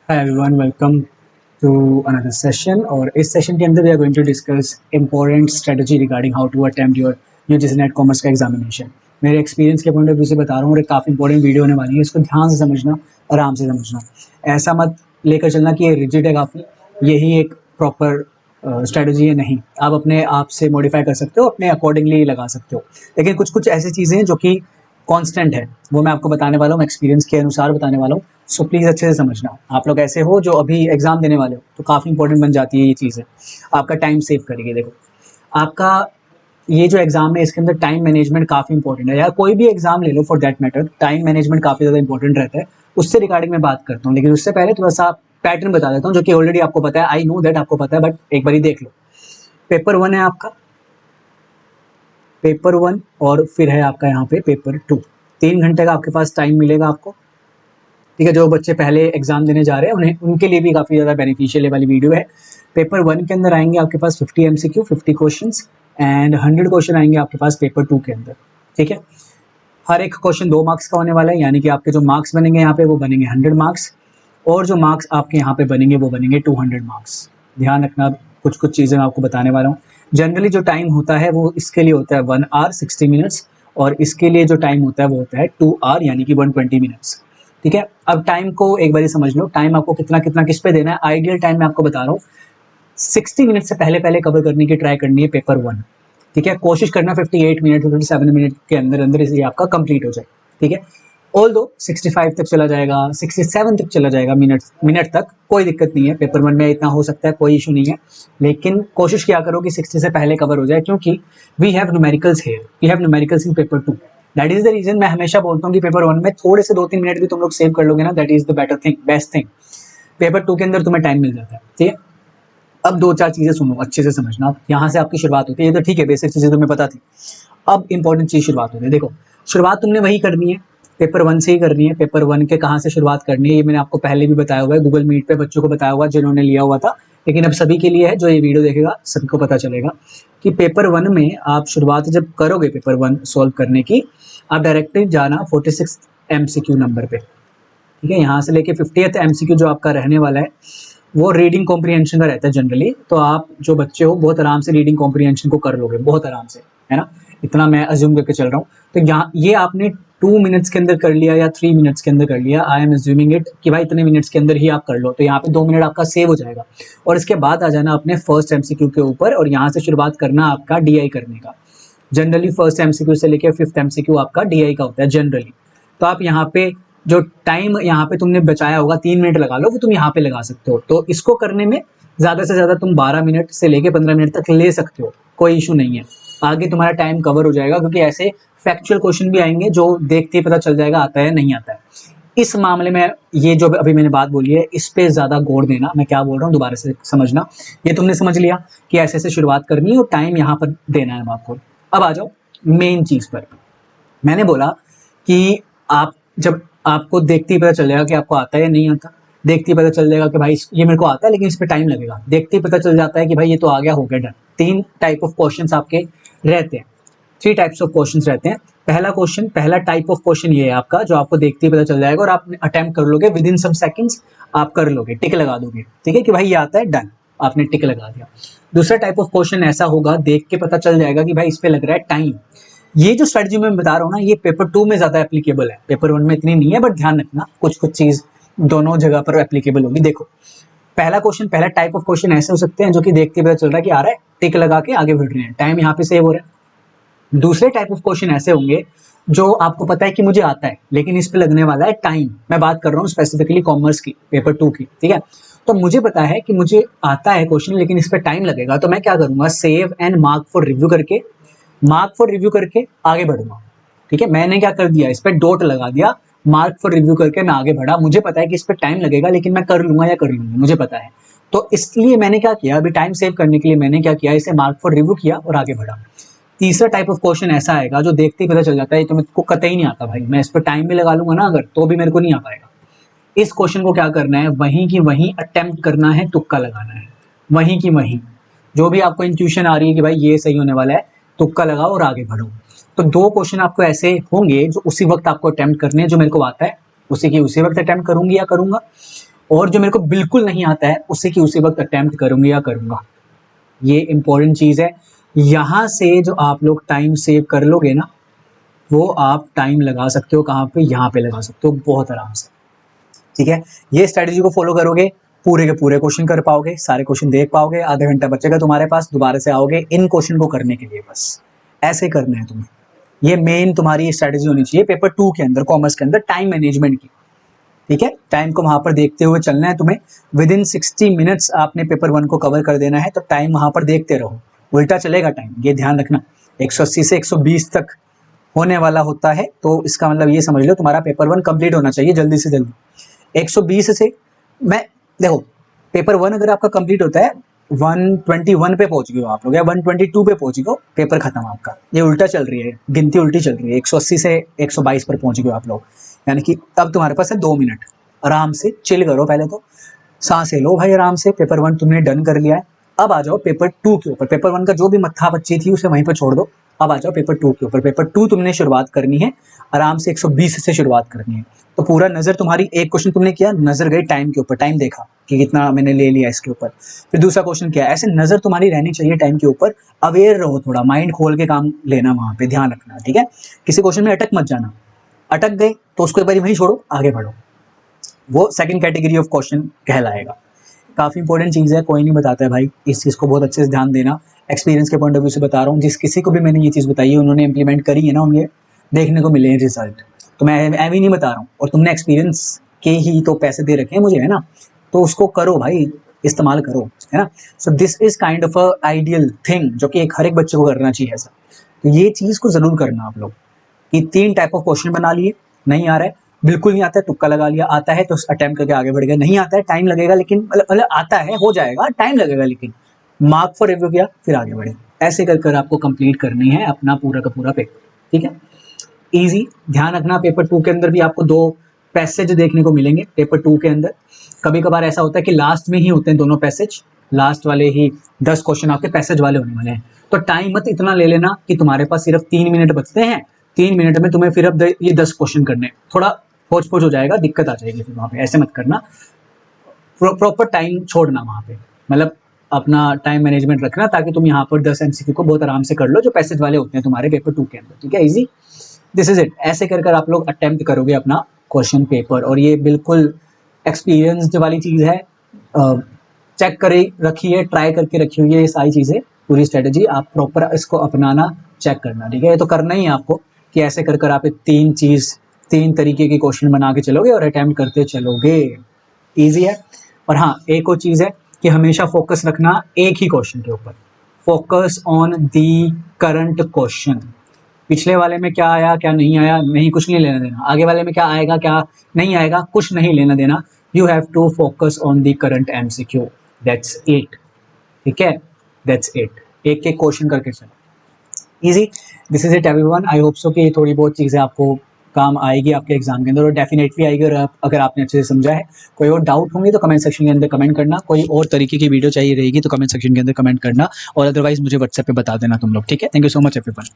Hi everyone, welcome to another session. और इस session के अंदर we are going to discuss important strategy regarding how to attempt your UGC NET commerce का examination. मेरे experience के point of view से बता रहा हूँ और एक काफ़ी इंपॉर्टेंट वीडियो होने वाली है। इसको ध्यान से समझना, आराम से समझना, ऐसा मत लेकर चलना कि ये रिजिड है काफ़ी, यही एक प्रॉपर स्ट्रेटजी है। नहीं, आप अपने आप से मॉडिफाई कर सकते हो, अपने अकॉर्डिंगली लगा सकते हो। लेकिन कुछ कुछ ऐसी चीज़ें हैं जो कि कांस्टेंट है, वो मैं आपको बताने वाला हूँ, एक्सपीरियंस के अनुसार बताने वाला हूँ। सो प्लीज़ अच्छे से समझना। आप लोग ऐसे हो जो अभी एग्जाम देने वाले हो तो काफ़ी इंपॉर्टेंट बन जाती है ये चीज़ें, आपका टाइम सेव करेगी। देखो, आपका ये जो एग्जाम है इसके अंदर टाइम मैनेजमेंट काफ़ी इंपॉर्टेंट है, या कोई भी एग्जाम ले लो for that matter, time management काफ़ी ज़्यादा इंपॉर्टेंट रहता है। उससे रिगार्डिंग मैं बात करता हूँ, लेकिन उससे पहले थोड़ा सा पैटर्न बता देता हूँ जो कि ऑलरेडी आपको पता है। आई नो दैट आपको पता है, बट एक बार देख लो। पेपर 1 है आपका, पेपर 1 और फिर है आपका यहाँ पे पेपर 2। 3 घंटे का आपके पास टाइम मिलेगा आपको, ठीक है। जो बच्चे पहले एग्जाम देने जा रहे हैं उन्हें, उनके लिए भी काफ़ी ज़्यादा बेनिफिशियल वाली वीडियो है। पेपर 1 के अंदर आएंगे आपके पास 50 MCQ, 50 क्वेश्चन एंड 100 क्वेश्चन आएंगे आपके पास पेपर 2 के अंदर, ठीक है। हर एक क्वेश्चन 2 मार्क्स का होने वाला है, यानी कि आपके जो मार्क्स बनेंगे यहाँ पे वो बनेंगे 100 मार्क्स, और जो मार्क्स आपके यहाँ पे बनेंगे वो बनेंगे 200 मार्क्स। ध्यान रखना, कुछ कुछ चीज़ें मैं आपको बताने वाला हूँ। जनरली जो टाइम होता है वो इसके लिए होता है 1 आवर 60 मिनट्स, और इसके लिए जो टाइम होता है वो होता है 2 आवर यानी कि 120 मिनट्स, ठीक है। अब टाइम को एक बार समझ लो, टाइम आपको कितना कितना किस पे देना है। आइडियल टाइम मैं आपको बता रहा हूँ, 60 मिनट से पहले पहले कवर करने की ट्राई करनी है पेपर 1, ठीक है। कोशिश करना 58 मिनट 57 मिनट के अंदर अंदर इसे आपका कंप्लीट हो जाए, ठीक है। ऑल दो 65 तक चला जाएगा, 67 तक चला जाएगा, मिनट मिनट तक कोई दिक्कत नहीं है। पेपर 1 में इतना हो सकता है, कोई इशू नहीं है, लेकिन कोशिश क्या करो कि 60 से पहले कवर हो जाए, क्योंकि we have numericals here, we have numericals in paper 2। That is the reason मैं हमेशा बोलता हूँ कि पेपर 1 में थोड़े से 2-3 मिनट भी तुम लोग सेव कर लोगे ना, that is the better thing, best thing. Paper 2 के अंदर तुम्हें टाइम मिल जाता है, ठीक है। अब 2-4 चीजें सुनो, अच्छे से समझना। यहाँ से आपकी शुरुआत होती है, ये तो ठीक है, बेसिक चीजें तुम्हें पता थी। अब इंपॉर्टेंट चीज शुरुआत होती है। देखो, शुरुआत तुमने वही करनी है, पेपर 1 से ही करनी है। पेपर 1 के कहाँ से शुरुआत करनी है ये मैंने आपको पहले भी बताया हुआ है, गूगल मीट पे बच्चों को बताया हुआ जिन्होंने लिया हुआ था। लेकिन अब सभी के लिए है, जो ये वीडियो देखेगा सभी को पता चलेगा कि पेपर 1 में आप शुरुआत जब करोगे पेपर 1 सॉल्व करने की, आप डायरेक्टली जाना 46 MCQ नंबर पे, ठीक है। यहाँ से लेके 50th MCQ जो आपका रहने वाला है वो रीडिंग कॉम्प्रीहेंशन का रहता है जनरली। तो आप जो बच्चे हो बहुत आराम से रीडिंग कॉम्प्रीहेंशन को कर लोगे, बहुत आराम से, है ना। इतना मैं अज्यूम करके चल रहा हूँ। तो यहाँ ये आपने 2 मिनट्स के अंदर कर लिया या 3 मिनट्स के अंदर कर लिया, आई एम अज्यूमिंग इट कि भाई इतने मिनट्स के अंदर ही आप कर लो, तो यहाँ पे 2 मिनट आपका सेव हो जाएगा। और इसके बाद आ जाना अपने फर्स्ट MCQ के ऊपर, और यहाँ से शुरुआत करना आपका DI करने का। जनरली फर्स्ट MCQ से लेकर 5th MCQ आपका DI का होता है जनरली। तो आप यहाँ पे जो टाइम यहाँ पे तुमने बचाया होगा, 3 मिनट लगा लो, वो तुम यहाँ पे लगा सकते हो। तो इसको करने में ज़्यादा से ज़्यादा तुम 12 मिनट से लेके 15 मिनट तक ले सकते हो, कोई इशू नहीं है। आगे तुम्हारा टाइम कवर हो जाएगा, क्योंकि ऐसे फैक्चुअल क्वेश्चन भी आएंगे जो देखते ही पता चल जाएगा आता है नहीं आता है। इस मामले में ये जो अभी मैंने बात बोली है इस पे ज़्यादा गौर देना, मैं क्या बोल रहा हूँ दोबारा से समझना। ये तुमने समझ लिया कि ऐसे ऐसे शुरुआत करनी है और टाइम यहाँ पर देना है आपको। अब आ जाओ मेन चीज़ पर। मैंने बोला कि आप जब आपको देखते ही पता चल जाएगा कि आपको आता है या नहीं आता, देखते ही पता चल जाएगा कि भाई ये मेरे को आता है लेकिन इस पर टाइम लगेगा, देखते ही पता चल जाता है कि भाई ये तो आ गया, हो गया, डन। 3 टाइप ऑफ क्वेश्चंस आपके रहते हैं, 3 टाइप्स ऑफ क्वेश्चंस रहते हैं। पहला क्वेश्चन, पहला टाइप ऑफ क्वेश्चन ये है आपका जो आपको देखते ही पता चल जाएगा और आप अटेम्प्ट कर लोगे विद इन सम सेकंड्स, आप कर लोगे, टिक लगा दोगे, ठीक है, कि भाई ये आता है, डन, आपने टिक लगा दिया। दूसरा टाइप ऑफ क्वेश्चन ऐसा होगा, देख के पता चल जाएगा कि भाई इस पे लग रहा है टाइम। ये जो स्ट्रेटजी मैं बता रहा हूँ ना, ये पेपर 2 में ज्यादा एप्लीकेबल है, पेपर 1 में इतनी नहीं है, बट ध्यान रखना कुछ कुछ चीज दोनों जगह पर एप्लीकेबल होगी। देखो, पहला क्वेश्चन, पहला टाइप ऑफ क्वेश्चन ऐसे हो सकते हैं जो कि देखते पता चल रहा है कि आ रहा है, टिक लगा के आगे बढ़ रहे हैं, टाइम यहाँ पे सेव हो रहा है। दूसरे टाइप ऑफ क्वेश्चन ऐसे होंगे जो आपको पता है कि मुझे आता है लेकिन इस पे लगने वाला है टाइम। मैं बात कर रहा हूँ स्पेसिफिकली कॉमर्स की, पेपर 2 की, ठीक है। तो मुझे पता है कि मुझे आता है क्वेश्चन लेकिन इस पे टाइम लगेगा, तो मैं क्या करूंगा, save and mark for review करके, मार्क फॉर रिव्यू करके आगे बढ़ूंगा, ठीक है। मैंने क्या कर दिया, इस पर डॉट लगा दिया, मार्क फॉर रिव्यू करके मैं आगे बढ़ा। मुझे पता है कि इस पर टाइम लगेगा लेकिन मैं कर लूंगा या कर लूंगी, मुझे पता है। तो इसलिए मैंने क्या किया, अभी टाइम सेव करने के लिए मैंने क्या किया, इसे मार्क फॉर रिव्यू किया और आगे बढ़ा। तीसरा टाइप ऑफ क्वेश्चन ऐसा आएगा जो देखते ही पता चल जाता है तो मेरे को कतई नहीं आता भाई, मैं इस पर टाइम भी लगा लूंगा ना अगर, तो भी मेरे को नहीं आ पाएगा। इस क्वेश्चन को क्या करना है, वहीं की वहीं अटेम्प्ट करना है, तुक्का लगाना है, वहीं की वहीं। जो भी आपको इंट्यूशन आ रही है कि भाई ये सही होने वाला है, तुक्का लगाओ और आगे बढ़ो। तो 2 क्वेश्चन आपको ऐसे होंगे जो उसी वक्त आपको अटेम्प्ट करने हैं, जो मेरे को आता है उसी की उसी वक्त अटेम्प्ट करूंगी या करूंगा। और जो मेरे को बिल्कुल नहीं आता है उसे कि उसी वक्त अटेम्प्ट करूंगी या करूंगा। ये इंपॉर्टेंट चीज़ है। यहाँ से जो आप लोग टाइम सेव कर लोगे ना, वो आप टाइम लगा सकते हो कहाँ पे, यहाँ पे लगा सकते हो बहुत आराम से। ठीक है, ये स्ट्रेटेजी को फॉलो करोगे, पूरे के पूरे क्वेश्चन कर पाओगे, सारे क्वेश्चन देख पाओगे, आधा घंटा बचेगा तुम्हारे पास, दोबारा से आओगे इन क्वेश्चन को करने के लिए। बस ऐसे करना है तुम्हें, ये मेन तुम्हारी स्ट्रेटेजी होनी चाहिए पेपर 2 के अंदर, कॉमर्स के अंदर, टाइम मैनेजमेंट की। ठीक है, टाइम को वहां पर देखते हुए चलना है तुम्हें। विद इन 60 मिनट्स आपने पेपर 1 को कवर कर देना है, तो टाइम वहां पर देखते रहो, उल्टा चलेगा टाइम, ये ध्यान रखना। 180 से 120 तक होने वाला होता है, तो इसका मतलब ये समझ लो तुम्हारा पेपर 1 कंप्लीट होना चाहिए जल्दी से जल्दी। 120 से मैं देखो, पेपर 1 अगर आपका कंप्लीट होता है 121 पे पहुंच गए हो आप लोग, या 122 पे पहुंच गए हो, पेपर खत्म आपका। ये उल्टा चल रही है, गिनती उल्टी चल रही है। 180 से 122 पर पहुंच गए हो आप लोग, यानी कि अब तुम्हारे पास है 2 मिनट। आराम से चिल करो, पहले तो सांसें लो भाई आराम से। पेपर 1 तुमने डन कर लिया है, अब आ जाओ पेपर 2 के ऊपर। पेपर 1 का जो भी मत्था बच्ची थी उसे वहीं पर छोड़ दो, अब आ जाओ पेपर 2 के ऊपर। पेपर 2 तुमने शुरुआत करनी है आराम से, 120 से शुरुआत करनी है। तो पूरा नजर तुम्हारी, एक क्वेश्चन तुमने किया, नजर गई टाइम के ऊपर, टाइम देखा कि कितना मैंने ले लिया इसके ऊपर। फिर दूसरा क्वेश्चन किया, ऐसे नजर तुम्हारी रहनी चाहिए टाइम के ऊपर। अवेयर रहो, थोड़ा माइंड खोल के काम लेना, वहां पे ध्यान रखना। ठीक है, किसी क्वेश्चन में अटक मत जाना, अटक गए तो उसको एक बार वहीं छोड़ो, आगे बढ़ो। वो सेकंड कैटेगरी ऑफ क्वेश्चन कहलाएगा। काफ़ी इंपॉर्टेंट चीज़ है, कोई नहीं बताता है भाई, इस चीज़ को बहुत अच्छे से ध्यान देना। एक्सपीरियंस के पॉइंट ऑफ व्यू से बता रहा हूँ, जिस किसी को भी मैंने ये चीज़ बताई है उन्होंने इंप्लीमेंट करी है ना, उन्हें देखने को मिले हैं रिजल्ट। तो मैं एवं नहीं बता रहा हूँ, और तुमने एक्सपीरियंस के ही तो पैसे दे रखे हैं मुझे, है ना, तो उसको करो भाई, इस्तेमाल करो, है ना। So this is kind of a ideal thing जो कि एक हर एक बच्चे को करना चाहिए ऐसा। तो ये चीज़ को ज़रूर करना आप लोग, कि 3 टाइप ऑफ क्वेश्चन बना लिए। नहीं आ रहा है, बिल्कुल नहीं आता है, तुक्का लगा लिया। आता है तो अटेम्प्ट करके आगे बढ़ गया, नहीं आता है टाइम लगेगा, लेकिन मतलब आता है, हो जाएगा, टाइम लगेगा, लेकिन मार्क फॉर रिव्यू किया फिर आगे बढ़े। ऐसे कर कर आपको कंप्लीट करनी है अपना पूरा का पूरा पेपर। ठीक है, इजी। ध्यान रखना पेपर 2 के अंदर भी आपको 2 पैसेज देखने को मिलेंगे पेपर 2 के अंदर। कभी कभार ऐसा होता है कि लास्ट में ही होते हैं दोनों पैसेज, लास्ट वाले ही 10 क्वेश्चन आपके पैसेज वाले होने वाले हैं। तो टाइम मत इतना ले लेना कि तुम्हारे पास सिर्फ 3 मिनट बचते हैं, 3 मिनट में तुम्हें फिर अब ये 10 क्वेश्चन करने, थोड़ा होच पोच हो जाएगा, दिक्कत आ जाएगी फिर वहाँ पे। ऐसे मत करना, प्रॉपर टाइम छोड़ना वहाँ पे, मतलब अपना टाइम मैनेजमेंट रखना, ताकि तुम यहाँ पर 10 MCQ को बहुत आराम से कर लो जो पैसेज वाले होते हैं तुम्हारे पेपर 2 के अंदर। ठीक है, इजी, दिस इज इट। ऐसे कर कर आप लोग अटेम्प्ट करोगे अपना क्वेश्चन पेपर, और ये बिल्कुल एक्सपीरियंस वाली चीज़ है। चेक करे रखिए, ट्राई करके रखी हुई है ये सारी चीज़ें, पूरी स्ट्रेटेजी आप प्रॉपर इसको अपनाना, चेक करना। ठीक है, ये तो करना ही है आपको, कि ऐसे कर कर आप 3 तरीके के क्वेश्चन बना के चलोगे और अटेम्प्ट करते चलोगे, ईजी है। और हाँ, एक और चीज़ है कि हमेशा फोकस रखना एक ही क्वेश्चन के ऊपर, focus on the current question. पिछले वाले में क्या आया क्या नहीं आया, नहीं, कुछ नहीं लेना देना। आगे वाले में क्या आएगा क्या नहीं आएगा, कुछ नहीं लेना देना। You have to focus on the current MCQ, that's it. ठीक है, दैट्स इट, एक एक क्वेश्चन करके चलो, easy. This is it everyone. I hope so कि थोड़ी बहुत चीज़ें आपको काम आएगी आपके एग्जाम के अंदर, और डेफिनेटली आएगी, और अगर आपने अच्छे से समझा है। कोई और डाउट होंगे तो कमेंट सेक्शन के अंदर कमेंट करना, कोई और तरीके की वीडियो चाहिए रहेगी तो कमेंट सेक्शन के अंदर कमेंट करना, और अदरवाइज मुझे व्हाट्सएप पे बता देना तुम लोग। ठीक है, thank you so much everyone.